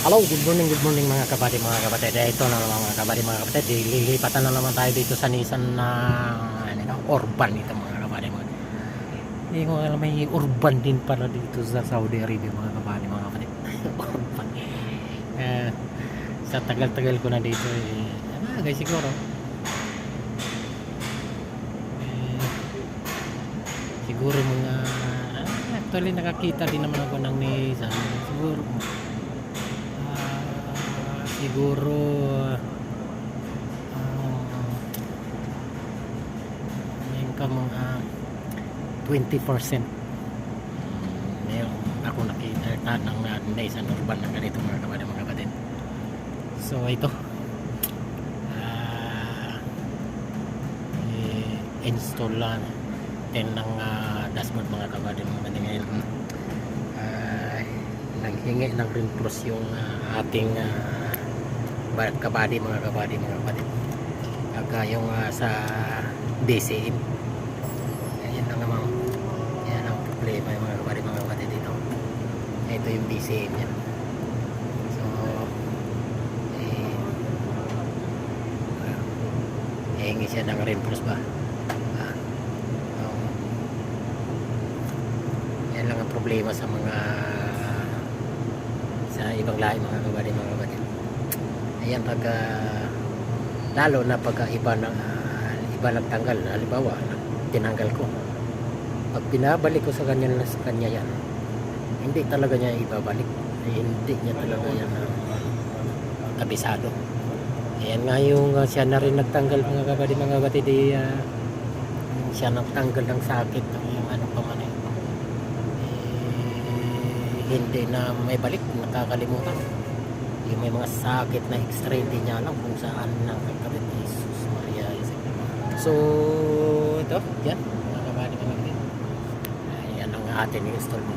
Hello, good morning mga kapatid. Ito na naman mga kapatid, lilipatan na naman tayo dito sa Nissan na urban ito mga kapatid. Hindi ko alam, may urban din pala dito sa Saudi Arabia mga kapatid. Urban. Sa tagal-tagal ko na dito guys, siguro siguro mga actually nakakita din naman ako ng Nissan siguro yung mga 20% meron ako nakita ng Nissan Urban na ganito mga kapatid. So ito install lang din ng dashboard mga kapatid. Ngayon naghingi ng reinforce yung ating kabady mga kapatid yung sa DCM. Ayan lang naman, yan ang problema yung mga kapatid dito. Ito yung DCM yan. So hingi siya ng reinforce ba. Yan lang ang problema sa mga sa ibang lahi mga kapatid. Ayan, pag lalo na pag iba nagtanggal, halimbawa tinanggal ko, pag binabalik ko sa kanya yan, hindi talaga niya ibabalik, hindi niya talaga yan kabisado. Ayan nga yung siya na rin nagtanggal mga kapatid siya nagtanggal ng sakit yung ano pa man hindi na may balik, nakakalimutan. Yung may mga sakit na extra, hindi niya alam kung saan nakakabit. Jesus Maria. So ito, yan mga kapatid. Ayan ang atin install mo.